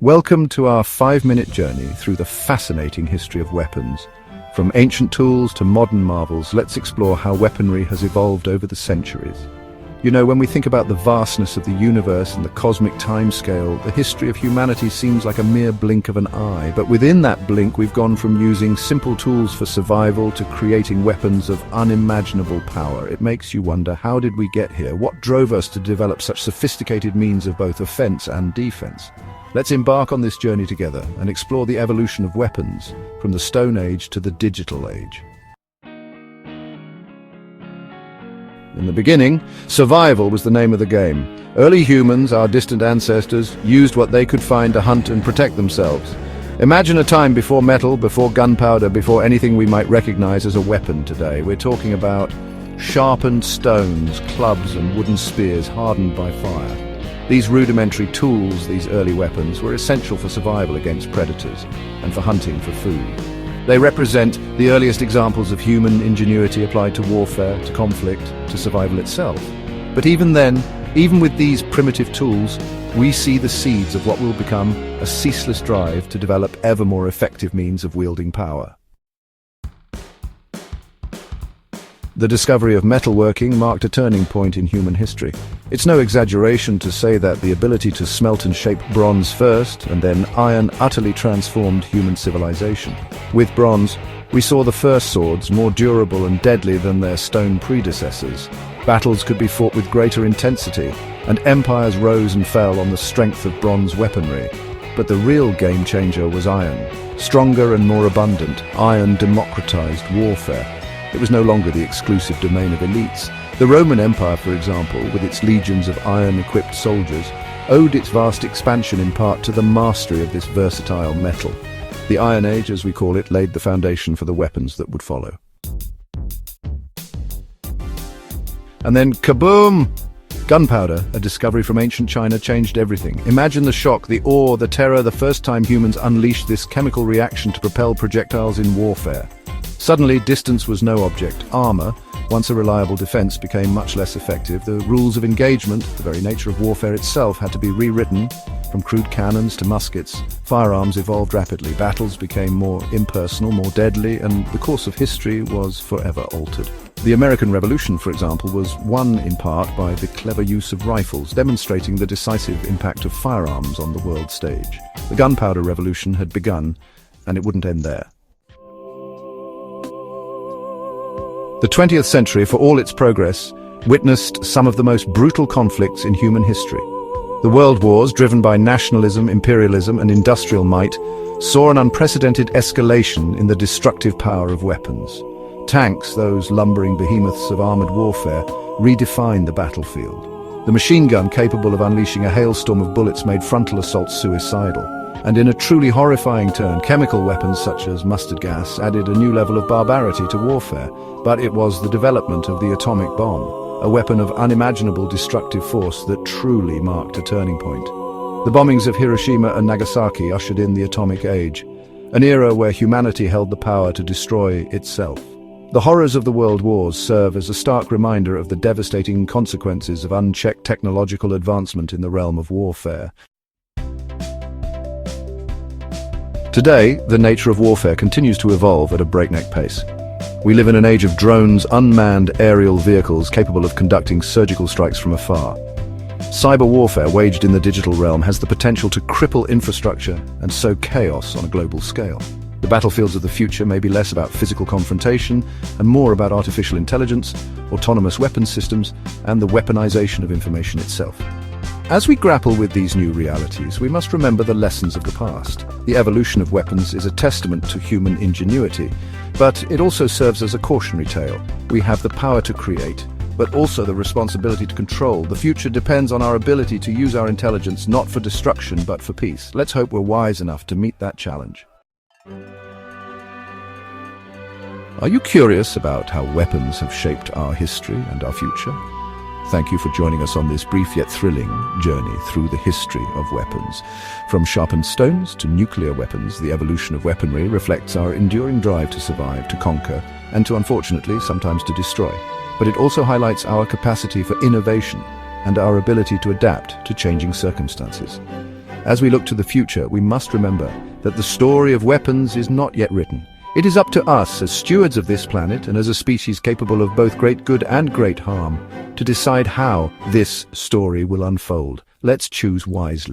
Welcome to our 5-minute journey through the fascinating history of weapons. From ancient tools to modern marvels, let's explore how weaponry has evolved over the centuries. You know, when we think about the vastness of the universe and the cosmic timescale, the history of humanity seems like a mere blink of an eye. But within that blink, we've gone from using simple tools for survival to creating weapons of unimaginable power. It makes you wonder, how did we get here? What drove us to develop such sophisticated means of both offense and defense? Let's embark on this journey together and explore the evolution of weapons from the Stone Age to the digital age. In the beginning, survival was the name of the game. Early humans, our distant ancestors, used what they could find to hunt and protect themselves. Imagine a time before metal, before gunpowder, before anything we might recognize as a weapon today. We're talking about sharpened stones, clubs and wooden spears hardened by fire. These rudimentary tools, these early weapons, were essential for survival against predators and for hunting for food. They represent the earliest examples of human ingenuity applied to warfare, to conflict, to survival itself. But even then, even with these primitive tools, we see the seeds of what will become a ceaseless drive to develop ever more effective means of wielding power. The discovery of metalworking marked a turning point in human history. It's no exaggeration to say that the ability to smelt and shape bronze first, and then iron, utterly transformed human civilization. With bronze, we saw the first swords, more durable and deadly than their stone predecessors. Battles could be fought with greater intensity, and empires rose and fell on the strength of bronze weaponry. But the real game changer was iron. Stronger and more abundant, iron democratized warfare. It was no longer the exclusive domain of elites. The Roman Empire, for example, with its legions of iron-equipped soldiers, owed its vast expansion in part to the mastery of this versatile metal. The Iron Age, as we call it, laid the foundation for the weapons that would follow. And then kaboom! Gunpowder, a discovery from ancient China, changed everything. Imagine the shock, the awe, the terror the first time humans unleashed this chemical reaction to propel projectiles in warfare. Suddenly, distance was no object. Armor, once a reliable defense, became much less effective. The rules of engagement, the very nature of warfare itself, had to be rewritten. From crude cannons to muskets, firearms evolved rapidly. Battles became more impersonal, more deadly, and the course of history was forever altered. The American Revolution, for example, was won in part by the clever use of rifles, demonstrating the decisive impact of firearms on the world stage. The gunpowder revolution had begun, and it wouldn't end there. The 20th century, for all its progress, witnessed some of the most brutal conflicts in human history. The world wars, driven by nationalism, imperialism, and industrial might, saw an unprecedented escalation in the destructive power of weapons. Tanks, those lumbering behemoths of armored warfare, redefined the battlefield. The machine gun, capable of unleashing a hailstorm of bullets, made frontal assaults suicidal. And in a truly horrifying turn, chemical weapons such as mustard gas added a new level of barbarity to warfare. But it was the development of the atomic bomb, a weapon of unimaginable destructive force, that truly marked a turning point. The bombings of Hiroshima and Nagasaki ushered in the atomic age, an era where humanity held the power to destroy itself. The horrors of the world wars serve as a stark reminder of the devastating consequences of unchecked technological advancement in the realm of warfare. Today, the nature of warfare continues to evolve at a breakneck pace. We live in an age of drones, unmanned aerial vehicles capable of conducting surgical strikes from afar. Cyber warfare waged in the digital realm has the potential to cripple infrastructure and sow chaos on a global scale. The battlefields of the future may be less about physical confrontation and more about artificial intelligence, autonomous weapons systems, and the weaponization of information itself. As we grapple with these new realities, we must remember the lessons of the past. The evolution of weapons is a testament to human ingenuity, but it also serves as a cautionary tale. We have the power to create, but also the responsibility to control. The future depends on our ability to use our intelligence not for destruction, but for peace. Let's hope we're wise enough to meet that challenge. Are you curious about how weapons have shaped our history and our future? Thank you for joining us on this brief yet thrilling journey through the history of weapons. From sharpened stones to nuclear weapons, the evolution of weaponry reflects our enduring drive to survive, to conquer, and to, unfortunately, sometimes to destroy. But it also highlights our capacity for innovation and our ability to adapt to changing circumstances. As we look to the future, we must remember that the story of weapons is not yet written. It is up to us, as stewards of this planet and as a species capable of both great good and great harm, to decide how this story will unfold. Let's choose wisely.